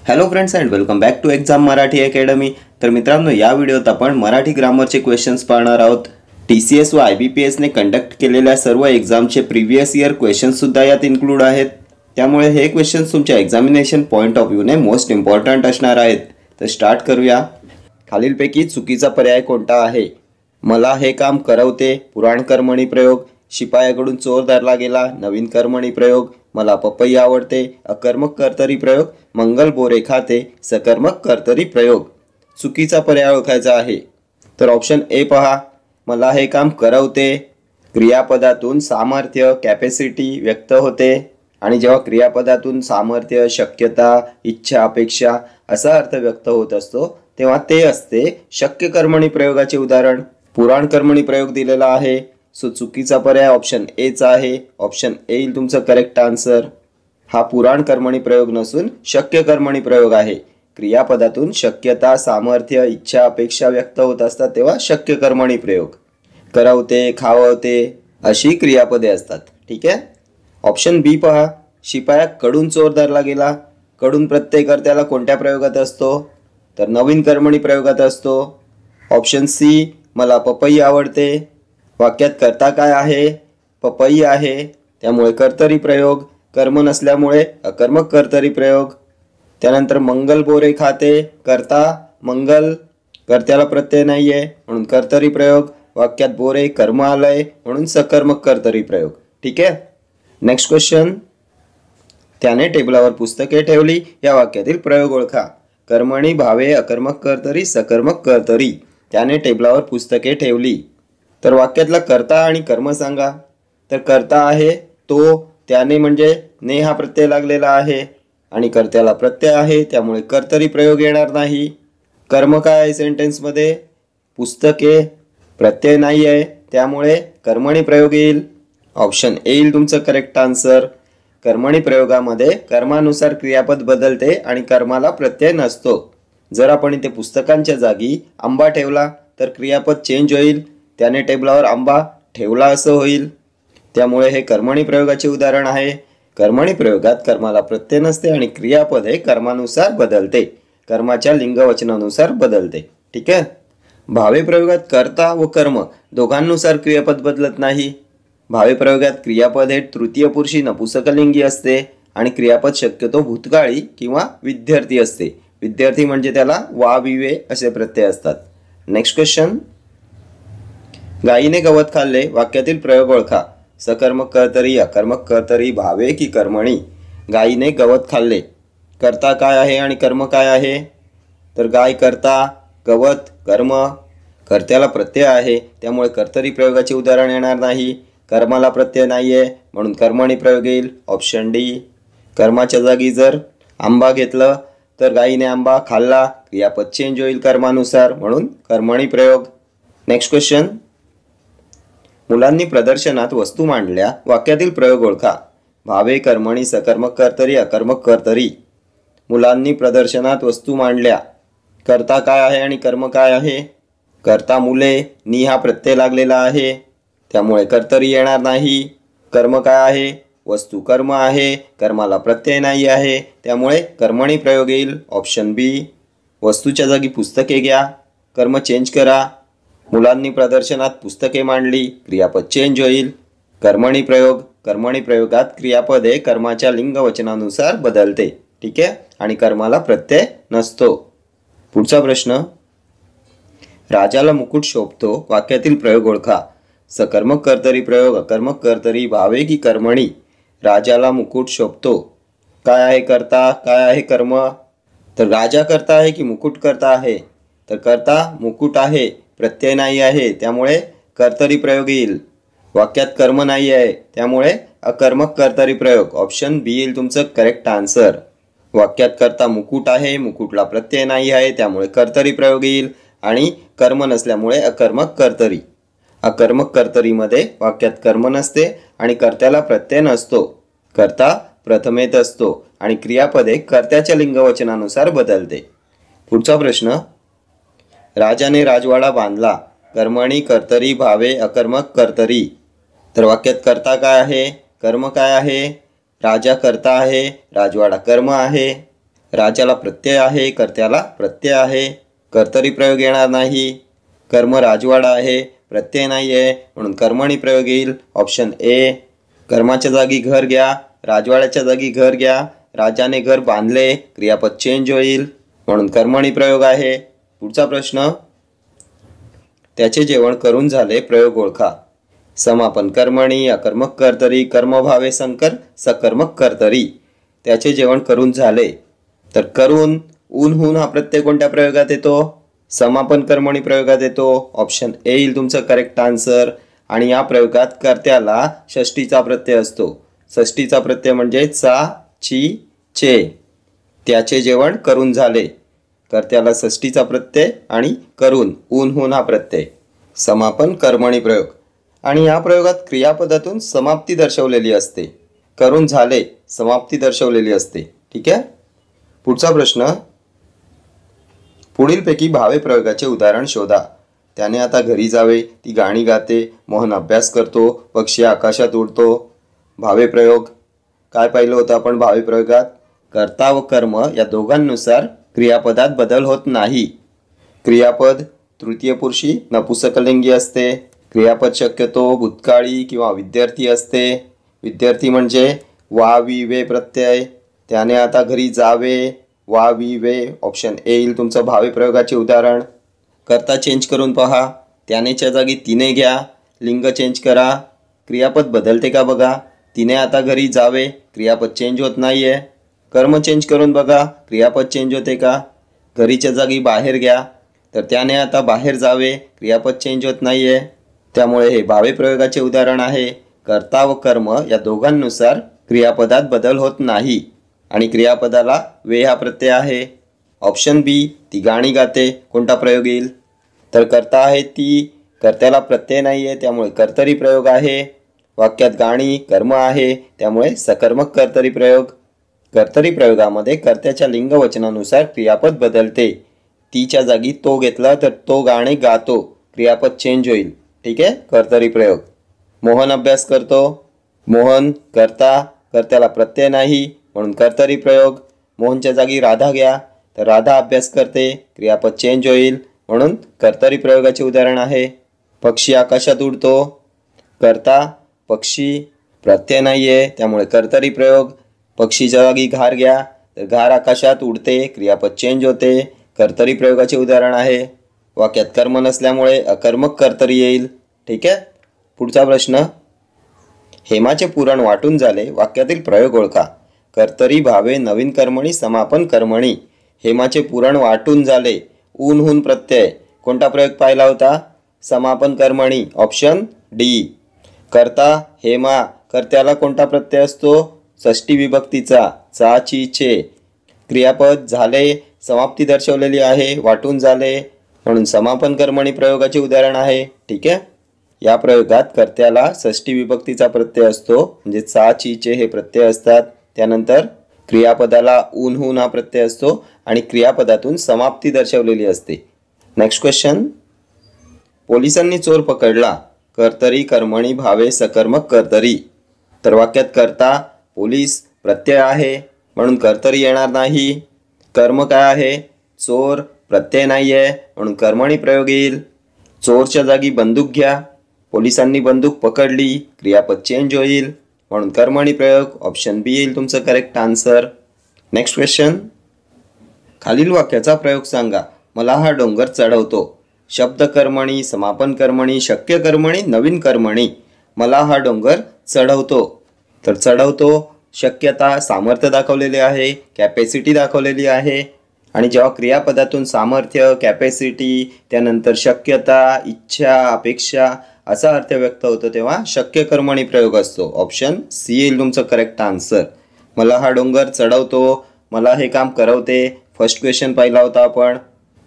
Hello friends and welcome back to exam Marathi academy. तर मित्रांनो, या व्हिडिओत आपण मराठी ग्रामरचे क्वेश्चन्स पाहणार आहोत। TCS व IBPS ने कंडक्ट केलेल्या सर्व एक्झामचे प्रीवियस इयर क्वेश्चन्स सुद्धा यात इन्क्लूड आहेत। त्यामुळे हे क्वेश्चन्स तुमच्या एक्झामिनेशन पॉइंट ऑफ व्ह्यूने मोस्ट इम्पॉर्टंट असणार आहेत। तर स्टार्ट करूया। खालीलपैकी चुकीचा पर्याय कोणता आहे? मला हे काम करवते, पुराण कर्मणी प्रयोग, शिपायाकडून चोर धरला गेला, नवीन कर्मणी प्रयोग, मला पपई आवडते, अकर्मक कर्तरी प्रयोग, मंगल बोरे खाते, सकर्मक कर्तरी प्रयोग। चुकीचा पर्याय ओळखायचा आहे। तर ऑप्शन ए पहा, मला हे काम करवते। क्रियापदातून सामर्थ्य, कॅपॅसिटी व्यक्त होते आणि जेव्हा क्रियापदातून सामर्थ्य, शक्यता, इच्छा, अपेक्षा असा अर्थ व्यक्त होत असतो तेव्हा ते असते शक्य कर्मणी प्रयोगाचे उदाहरण। पुराण कर्मणी प्रयोग दिलेला आहे, सो चुकीचा पर्याय ऑप्शन ए चा आहे। ऑप्शन ए येईल तुमचं करेक्ट आन्सर। हा पुराण कर्मणी प्रयोग नसून शक्य कर्मणी प्रयोग आहे। क्रियापदातून शक्यता, सामर्थ्य, इच्छा, अपेक्षा व्यक्त होत असतात तेव्हा शक्य कर्मणी प्रयोग। करवते, खाववते अशी क्रियापदे असतात। ठीक आहे। ऑप्शन बी पहा, शिपाया कडून चोर धरला गेला। कडून प्रत्यय कर्त्याला कोणत्या प्रयोगात असतो? तर नवीन कर्मणी प्रयोगात असतो। ऑप्शन सी, मला पपई आवडते। वाक्यात कर्ता काय आहे? पपई आहे, त्यामुळे कर्तरी प्रयोग। कर्म नसल्यामुळे अकर्मक कर्तरी प्रयोग। त्यानंतर मंगल बोरे खाते, कर्ता मंगल, कर्त्याला प्रत्यय नाहीये म्हणून कर्तरी प्रयोग। वाक्यात बोरे कर्म आलंय म्हणून सकर्मक कर्तरी प्रयोग। ठीक आहे। नेक्स्ट क्वेश्चन, त्याने टेबलावर पुस्तके ठेवली या वाक्यातील प्रयोग ओळखा। कर्मणी भावे, अकर्मक कर्तरी, सकर्मक कर्तरी। त्याने टेबलावर पुस्तके ठेवली। तर वाक्यातला कर्ता आणि कर्म सांगा। तर कर्ता आहे तो, त्याने म्हणजे ने हा प्रत्यय लागलेला आहे आणि कर्त्याला प्रत्यय आहे त्यामुळे कर्तरी प्रयोग येणार नाही। कर्म काय आहे सेंटेन्स मध्ये? पुस्तके, प्रत्यय नाही आहे त्यामुळे कर्मणी प्रयोग येईल। ऑप्शन ए येईल तुमचं करेक्ट आन्सर। कर्मणी प्रयोगामध्ये कर्मानुसार क्रियापद बदलते आणि कर्माला प्रत्यय नसतो। जर आपण इथे पुस्तकांच्या जागी आंबा ठेवला तर क्रियापद चेंज होईल, त्याने टेबलावर आंबा ठेवला असं होईल। त्यामुळे हे कर्मणी प्रयोगाचे उदाहरण आहे। कर्मणी प्रयोगात कर्माला प्रत्यय नसते आणि क्रियापद हे कर्मानुसार बदलते, कर्माच्या लिंगवचनानुसार बदलते। ठीक आहे। भावे प्रयोगात कर्ता व कर्म दोघांनुसार क्रियापद बदलत नाही। भावे प्रयोगात क्रियापद हे तृतीय पुरुषी नपुंसकलिंगी असते आणि क्रियापद शक्यतो भूतकाळी किंवा विद्यार्थी असते। विद्यार्थी म्हणजे त्याला वा, विवे असे प्रत्यय असतात। नेक्स्ट क्वेश्चन, गायीने गवत खाल्ले वाक्यातील प्रयोग ओळखा। सकर्मक कर्तरी, अकर्मक कर्तरी, भावे की कर्मणी। गायीने गवत खाल्ले, कर्ता काय आहे आणि कर्म काय आहे? तर गाय कर्ता, गवत कर्म। कर्त्याला प्रत्यय आहे त्यामुळे कर्तरी प्रयोगाचे उदाहरण येणार नाही। कर्माला प्रत्यय नाहीये म्हणून कर्मणी प्रयोग येईल। Option D. कर्माच्या जागी जर आंबा घेतलं तर गायीने आंबा खाल्ला, क्रियापद चेंज होईल कर्मानुसार म्हणून कर्मणी प्रयोग। नेक्स्ट क्वेश्चन, मुलांनी प्रदर्शनात वस्तू मांडल्या वाक्यातील प्रयोग ओळखा। भावे कर्मणी, सकर्मक कर्तरी, अकर्मक कर्तरी। मुलांनी प्रदर्शनात वस्तू मांडल्या, कर्ता काय आहे आणि कर्म काय आहे? कर्ता मुले, नी हा प्रत्यय लागलेला आहे त्यामुळे कर्तरी येणार नाही। कर्म काय आहे? वस्तू कर्म आहे, कर्माला प्रत्यय नाही आहे त्यामुळे कर्मणी प्रयोग येईल। ऑप्शन बी। वस्तूच्या जागी पुस्तके घ्या, कर्म चेंज करा। मुलांनी प्रदर्शनात पुस्तके मांडली, क्रियापद चेंज होईल, कर्मणी प्रयोग। कर्मणी प्रयोगात क्रियापद हे कर्माच्या लिंगवचनानुसार बदलते। ठीक आहे, आणि कर्माला प्रत्यय नसतो। पुढचा प्रश्न, राजाला मुकुट शोभतो वाक्यातील प्रयोग ओळखा। सकर्मक कर्तरी प्रयोग, अकर्मक कर्तरी, भावे की कर्मणी। राजाला मुकुट शोभतो, काय आहे कर्ता, काय आहे कर्म? तर राजा कर्ता आहे की मुकुट कर्ता आहे? तर कर्ता मुकुट आहे, प्रत्यय नाही आहे त्यामुळे कर्तरी प्रयोग येईल। वाक्यात कर्म नाही आहे त्यामुळे अकर्मक कर्तरी प्रयोग। ऑप्शन बी येईल तुमचं करेक्ट आन्सर। वाक्यात कर्ता मुकुट आहे, मुकुटला प्रत्यय नाही आहे त्यामुळे कर्तरी प्रयोग येईल आणि कर्म नसल्यामुळे अकर्मक कर्तरी। अकर्मक कर्तरीमध्ये वाक्यात कर्म नसते आणि कर्त्याला प्रत्यय नसतो। कर्ता प्रथमेत असतो आणि क्रियापदे कर्त्याच्या लिंगवचनानुसार बदलते। पुढचा प्रश्न, राजाने राजवाडा बांधला, कर्मणी, कर्तरी, भावे, अकर्मक कर्तरी। तर वाक्यात कर्ता काय आहे, कर्म काय आहे? राजा कर्ता आहे, राजवाडा कर्म आहे। राजाला प्रत्यय आहे, कर्त्याला प्रत्यय आहे, कर्तरी प्रयोग येणार नाही. कर्म राजवाडा आहे, प्रत्यय नाही आहे म्हणून कर्मणी प्रयोग येईल. Option A. कर्माच्या जागी घर घ्या, राजवाड्याच्या जागी घर घ्या, राजाने घर बांधले, क्रियापद चेंज होईल म्हणून कर्मणी प्रयोग आहे. पुढचा प्रश्न, त्याचे जेवण करून झाले, प्रयोग ओळखा. समापन कर्मणी, अकर्मक कर्तरी, कर्मभावे संकर, सकर्मक कर्तरी. त्याचे जेवण करून झाले, तर करून ऊन हून हा प्रत्यय कोणत्या प्रयोगात येतो? समापन कर्मणी प्रयोगात येतो. ऑप्शन ए येईल तुमचं करेक्ट आन्सर. आणि या प्रयोगात कर्त्याला षष्टीचा प्रत्यय असतो. षष्टीचा प्रत्यय म्हणजे चा, ची, चे. त्याचे जेवण करून झाले, कर्त्याला षष्टीचा प्रत्यय आणि करून ऊन हून हा प्रत्यय. समापन कर्मणी प्रयोग. आणि या प्रयोगात क्रियापदातून समाप्ती दर्शवलेली असते. करून झाले, समाप्ती दर्शवलेली असते. ठीक आहे. पुढचा प्रश्न, पुढीलपैकी भावे प्रयोगाचे उदाहरण शोधा. त्याने आता घरी जावे, ती गाणी गाते, मोहन अभ्यास करतो, पक्षी आकाशात उडतो. भावे प्रयोग काय पाहिलं होतं आपण भावे प्रयोगात? कर्ता व कर्म या दोघांनुसार क्रियापदात बदल होत नाही. क्रियापद तृतीय पुरुषी नपुंसकलिंगी असते. क्रियापद शक्यतो भूतकाळी किंवा विद्यार्थी असते. विद्यार्थी म्हणजे वा, वी, वे प्रत्यय. त्याने आता घरी जावे, वा, वी, वे. ऑप्शन ए येईल तुमचं भावे प्रयोगाचे उदाहरण. कर्ता चेंज करून पहा. त्यानेच्या जागी तिने घ्या, लिंग चेंज करा, क्रियापद बदलते का बघा. तिने आता घरी जावे, क्रियापद चेंज होत नाही आहे. कर्म चेंज करून बघा, क्रियापद चेंज होते का. घरीच्या जागी बाहेर घ्या, तर त्याने आता बाहेर जावे, क्रियापद चेंज होत नाही आहे. त्यामुळे हे भावे प्रयोगाचे उदाहरण आहे. कर्ता व कर्म या दोघांनुसार क्रियापदात बदल होत नाही आणि क्रियापदाला वे हा प्रत्यय आहे. ऑप्शन बी, ती गाणी गाते, कोणता प्रयोग येईल? तर कर्ता आहे ती, कर्त्याला प्रत्यय नाही आहे त्यामुळे कर्तरी प्रयोग आहे. वाक्यात गाणी कर्म आहे त्यामुळे सकर्मक कर्तरी प्रयोग. कर्तरी प्रयोगामध्ये कर्त्याच्या लिंगवचनानुसार क्रियापद बदलते. तीच्या जागी तो घेतला तर तो गाणे गातो, क्रियापद चेंज होईल. ठीक आहे. कर्तरी प्रयोग. मोहन अभ्यास करतो, मोहन कर्ता, कर्त्याला प्रत्यय नाही म्हणून कर्तरी प्रयोग. मोहनच्या जागी राधा घ्या, तर राधा अभ्यास करते, क्रियापद चेंज होईल म्हणून कर्तरी प्रयोगाचे उदाहरण आहे. पक्षी आकाशात उडतो, कर्ता पक्षी, प्रत्यय नाही आहे त्यामुळे कर्तरी प्रयोग. पक्षीच्या जागी घार घ्या, तर घार आकाशात उडते, क्रियापद चेंज होते, कर्तरी प्रयोगाचे उदाहरण आहे. वाक्यात कर्म नसल्यामुळे अकर्मक कर्तरी येईल. ठीक आहे. पुढचा प्रश्न, हेमाचे पुराण वाटून झाले, वाक्यातील प्रयोग ओळखा. कर्तरी भावे नवीन कर्मणी, समापन कर्मणी. हेमाचे पुराण वाटून झाले, ऊन हून प्रत्यय, कोणता प्रयोग पाहिला होता? समापन कर्मणी. Option D. कर्ता हेमा, कर्त्याला कोणता प्रत्यय असतो? षष्टी विभक्तीचा, चा, ची, चे. क्रियापद झाले, समाप्ती दर्शवलेली आहे, वाटून झाले म्हणून समापन कर्मणी प्रयोगाचे उदाहरण आहे. ठीक आहे. या प्रयोगात कर्त्याला षष्टी विभक्तीचा प्रत्यय असतो, म्हणजे चा, ची, चे हे प्रत्यय असतात. त्यानंतर क्रियापदाला ऊन हून हा प्रत्यय असतो आणि क्रियापदातून समाप्ती दर्शवलेली असते. नेक्स्ट क्वेश्चन, पोलिसांनी चोर पकडला, कर्तरी कर्मणी भावे सकर्मक कर्तरी. तर वाक्यात कर्ता पोलीस प्रत्यय आहे म्हणून कर्तरी येणार नाही. कर्म काय आहे? चोर, प्रत्यय नाही आहे म्हणून कर्मणी प्रयोग येईल. चोरच्या जागी बंदूक घ्या, पोलिसांनी बंदूक पकडली, क्रियापद चेंज होईल म्हणून कर्मणी प्रयोग. ऑप्शन बी येईल तुमचं करेक्ट आन्सर. नेक्स्ट क्वेश्चन, खालील वाक्याचा प्रयोग सांगा. मला हा डोंगर चढवतो. शब्द कर्मणी, समापन कर्मणी, शक्य कर्मणी, नवीन कर्मणी. मला हा डोंगर चढवतो. तर चढवतो शक्यता, सामर्थ्य दाखवलेले आहे, कॅपॅसिटी दाखवलेली आहे. आणि जेव्हा क्रियापदातून सामर्थ्य, कॅपॅसिटी, त्यानंतर शक्यता, इच्छा, अपेक्षा असा अर्थ व्यक्त होतो तेव्हा शक्य कर्मणी प्रयोग असतो. ऑप्शन सी येईल तुमचं करेक्ट आन्सर. मला हा डोंगर चढवतो, मला हे काम करवते. फर्स्ट क्वेश्चन पाहिला होता आपण.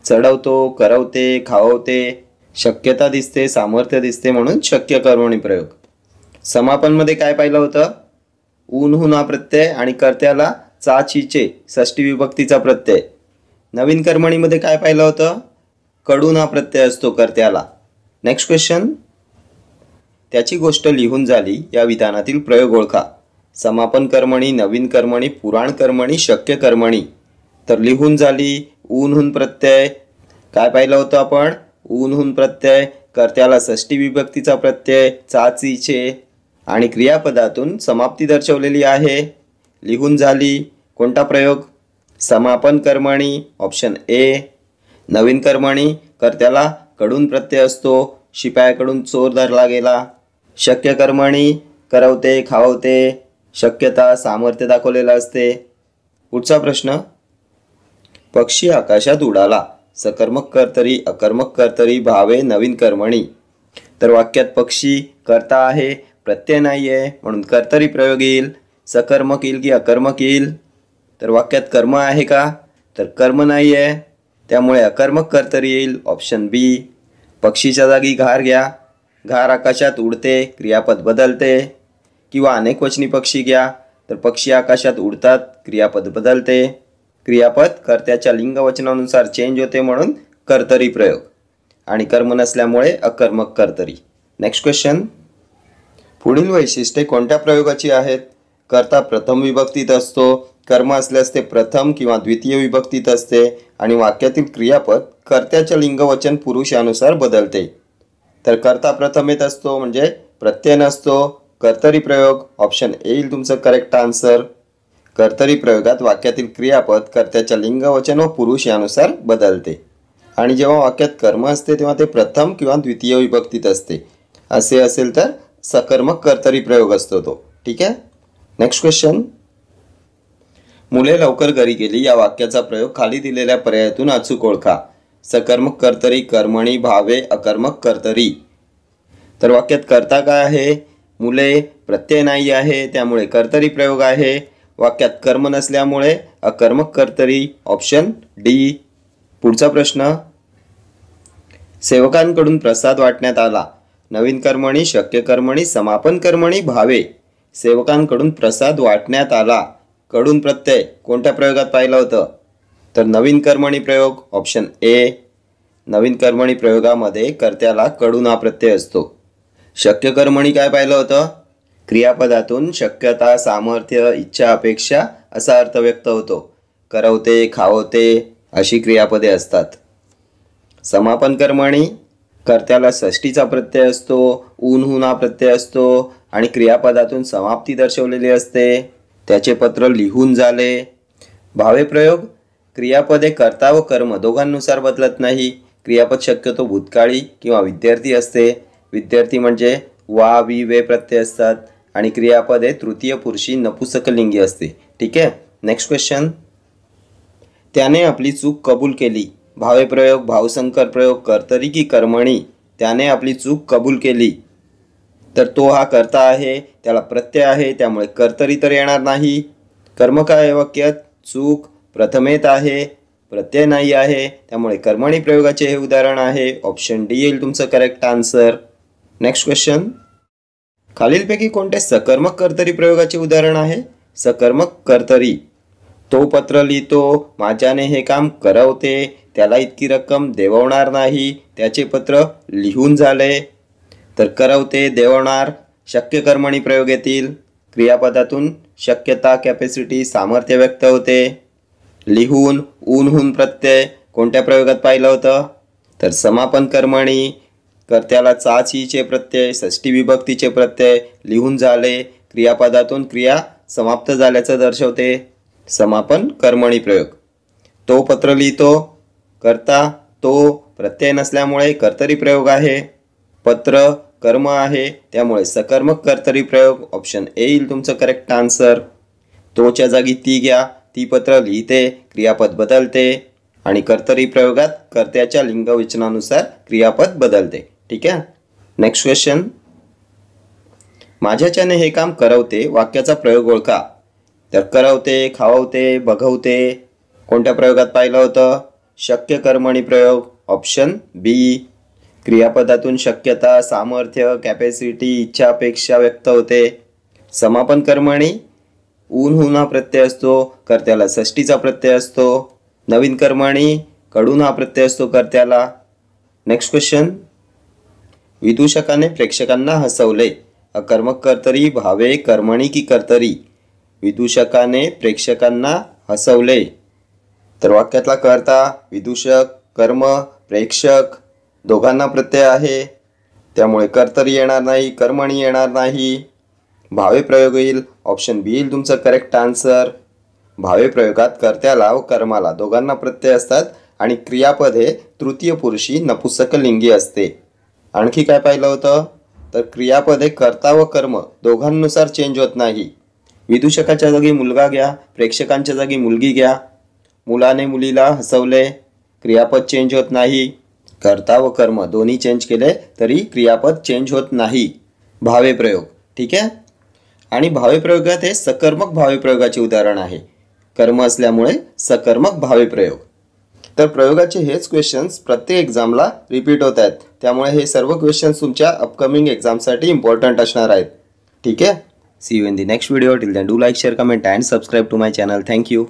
चढवतो, करवते, खाववते, शक्यता दिसते, सामर्थ्य दिसते म्हणून शक्य कर्मणी प्रयोग. समापनमध्ये काय पाहिलं होतं? ऊन हून हा प्रत्यय आणि कर्त्याला चा, ची, चे षष्टी विभक्तीचा प्रत्यय. नवीन कर्मणीमध्ये काय पाहिलं होतं? कडून हा प्रत्यय असतो कर्त्याला. नेक्स्ट क्वेश्चन, त्याची गोष्ट लिहून झाली, या विधानातील प्रयोग ओळखा. समापन कर्मणी, नवीन कर्मणी, पुराण कर्मणी, शक्य कर्मणी. तर लिहून झाली, ऊनहून प्रत्यय. काय पाहिलं होतं आपण? ऊनहून प्रत्यय, कर्त्याला षष्टी विभक्तीचा प्रत्यय, चाचीचे, आणि क्रियापदातून समाप्ती दर्शवलेली आहे. लिहून झाली. कोणता प्रयोग? समापन कर्मणी, ऑप्शन ए. नवीन कर्मणी, कर्त्याला कडून प्रत्यय असतो, शिपायाकडून चोर धरला गेला. शक्य कर्मणी, करवते, खावते, शक्यता, सामर्थ्य दाखवलेलं असते. पुढचा प्रश्न, पक्षी आकाशात उडाला, सकर्मक कर्तरी, अकर्मक कर्तरी, भावे, नवीन कर्मणी. तर वाक्यात पक्षी कर्ता आहे, प्रत्यय नाही आहे, म्हणून कर्तरी प्रयोग येईल. सकर्मक येईल की अकर्मक येईल? तर वाक्यात कर्म आहे का? तर कर्म नाही आहे, त्यामुळे अकर्मक कर्तरी येईल, ऑप्शन बी. पक्षीच्या जागी घार घ्या. घार आकाशात उडते, क्रियापद बदलते. किंवा अनेक वचनी पक्षी घ्या, तर पक्षी आकाशात उडतात, क्रियापद बदलते. क्रियापद कर्त्याच्या लिंगवचनानुसार चेंज होते, म्हणून कर्तरी प्रयोग. आणि कर्म नसल्यामुळे अकर्मक कर्तरी. नेक्स्ट क्वेश्चन, पुढील वैशिष्ट्ये कोणत्या प्रयोगाची आहेत? कर्ता प्रथम विभक्तीत असतो, कर्म असल्यास ते प्रथम किंवा द्वितीय विभक्तीत असते, आणि वाक्यातील क्रियापद कर्त्याच्या लिंगवचन पुरुषानुसार बदलते. तर कर्ता प्रथमेत असतो म्हणजे प्रत्यय नसतो, कर्तरी प्रयोग, ऑप्शन ए येईल तुमचं करेक्ट आन्सर. कर्तरी प्रयोगात वाक्यातील क्रियापद कर्त्याच्या लिंगवचन व पुरुष यानुसार बदलते. आणि जेव्हा वाक्यात कर्म असते तेव्हा ते प्रथम किंवा द्वितीय विभक्तीत असते. असे असेल तर सकर्मक कर्तरी प्रयोग असतो तो. ठीक आहे. नेक्स्ट क्वेश्चन, मुले लवकर घरी गेली या वाक्याचा प्रयोग खाली दिलेल्या पर्यायातून अचूक ओळखा. सकर्मक कर्तरी, कर्मणी, भावे, अकर्मक कर्तरी. तर वाक्यात कर्ता काय आहे? मुले, प्रत्यय नाही आहे, त्यामुळे कर्तरी प्रयोग आहे. वाक्यात कर्म नसल्यामुळे अकर्मक कर्तरी, ऑप्शन डी. पुढचा प्रश्न, सेवकांकडून प्रसाद वाटण्यात आला. नवीन कर्मणी, शक्य कर्मणी, समापन कर्मणी, भावे. सेवकांकडून प्रसाद वाटण्यात आला, कडून प्रत्यय कोणत्या प्रयोगात पाहिलं होतं? तर नवीन कर्मणी प्रयोग, ऑप्शन ए. नवीन कर्मणी प्रयोगामध्ये कर्त्याला कडून हा प्रत्यय असतो. शक्य कर्मणी काय पाहिलं होतं? क्रियापदातून शक्यता, सामर्थ्य, इच्छा, अपेक्षा असा अर्थ व्यक्त होतो. करवते, खावते अशी क्रियापदे असतात. समापन कर्मणी कर्त्याला षष्टीचा प्रत्यय असतो, ऊनहून हा प्रत्यय असतो, आणि क्रियापदातून समाप्ती दर्शवलेली असते. त्याचे पत्र लिहून झाले. भावे प्रयोग, क्रियापदे कर्ता व कर्म दोघांनुसार बदलत नाही. क्रियापद शक्यतो भूतकाळी किंवा विद्यार्थी असते. विद्यार्थी म्हणजे वा, वी, वे प्रत्यय असतात, आणि क्रियापदे तृतीय पुरुषी नपुंसकलिंगी असते. ठीक आहे. नेक्स्ट क्वेश्चन, त्याने आपली चूक कबूल केली. भावे प्रयोग, भावसंकर प्रयोग, कर्तरी की कर्मणी. त्याने आपली चूक कबूल केली, तर तो हा कर्ता आहे, त्याला प्रत्यय आहे, त्यामुळे कर्तरी तर येणार नाही. कर्म काय आहे वाक्यात? चूक, प्रथमेत आहे, प्रत्यय नाही आहे, त्यामुळे कर्मणी प्रयोगाचे हे उदाहरण आहे. ऑप्शन डी येईल तुमचं करेक्ट आन्सर. नेक्स्ट क्वेश्चन, खालीलपैकी कोणते सकर्मक कर्तरी प्रयोगाचे उदाहरण आहे? सकर्मक कर्तरी, तो पत्र लिहितो, माझ्याने हे काम करवते, त्याला इतकी रक्कम देववणार नाही, त्याचे पत्र लिहून झाले. तर करवते, देववणार शक्य कर्मणी प्रयोग येतील. क्रियापदातून शक्यता, कॅपॅसिटी, सामर्थ्य व्यक्त होते. लिहून, ऊनहून प्रत्यय कोणत्या प्रयोगात पाहिलं होतं? तर समापन कर्मणी कर्त्याला चाचीचे प्रत्यय, षष्टी विभक्तीचे प्रत्यय, लिहून झाले. क्रियापदातून क्रिया समाप्त झाल्याचं दर्शवते. समापन कर्मणी प्रयोग. तो पत्र लिहितो, कर्ता तो, प्रत्यय नसल्यामुळे कर्तरी प्रयोग आहे. पत्र कर्म आहे, त्यामुळे सकर्मक कर्तरी प्रयोग, ऑप्शन ए येईल तुमचं करेक्ट आन्सर. तोच्या जागी ती घ्या, ती पत्र लिहिते, क्रियापद बदलते, आणि कर्तरी प्रयोगात कर्त्याच्या लिंगवचनानुसार क्रियापद बदलते. ठीक आहे. नेक्स्ट क्वेश्चन, माझ्याच्याने हे काम करवते वाक्याचा प्रयोग ओळखा. तर करवते, खावते, बघवते कोणत्या प्रयोगात पाहिलं होतं? शक्य कर्मणी प्रयोग, ऑप्शन बी. क्रियापदातून शक्यता, सामर्थ्य, कॅपॅसिटी, इच्छा, अपेक्षा व्यक्त होते. समापन कर्मणी ऊनहून हा प्रत्यय असतो, कर्त्याला षष्टीचा प्रत्यय असतो. नवीन कर्मणी कडून हा प्रत्यय असतो कर्त्याला. नेक्स्ट क्वेश्चन, विदूषकाने प्रेक्षकांना हसवले. अकर्मक कर्तरी, भावे, कर्मणी की कर्तरी. विदूषकाने प्रेक्षकांना हसवले, तर वाक्यातला कर्ता, विदूषक, कर्म, प्रेक्षक दोघांना प्रत्यय आहे, त्यामुळे कर्तरी येणार नाही, कर्मणी येणार नाही. भावे प्रयोग येईल. ऑप्शन बी येईल तुमचं करेक्ट आन्सर. भावे प्रयोगात कर्त्याला व कर्माला दोघांना प्रत्यय असतात आणि क्रियापद हे तृतीय पुरुषी नपुंसकलिंगी असते. आणखी काय पाहिलं होतं, तर क्रियापद हे कर्ता व कर्म दोघांनुसार चेंज होत नाही. विदूषकाच्या जागी मुलगा घ्या, प्रेक्षकांच्या जागी मुलगी घ्या. मुलाने मुलीला हसवले, क्रियापद चेंज होत नाही. कर्ता व कर्म दोन्ही चेंज केले तरी क्रियापद चेंज होत नाही. भावे प्रयोग, ठीक आहे. आणि भावे प्रयोगात हे सकर्मक भावे प्रयोगाचे उदाहरण आहे. कर्म असल्यामुळे सकर्मक भावे प्रयोग. तर प्रयोगाचे हेच क्वेश्चन्स प्रत्येक एक्झामला रिपीट होत आहेत, त्यामुळे हे सर्व क्वेश्चन्स तुमच्या अपकमिंग एक्झामसाठी इम्पॉर्टंट असणार आहेत. ठीक आहे. See you in the next video. Till then do like, share, comment and subscribe to my channel. Thank you.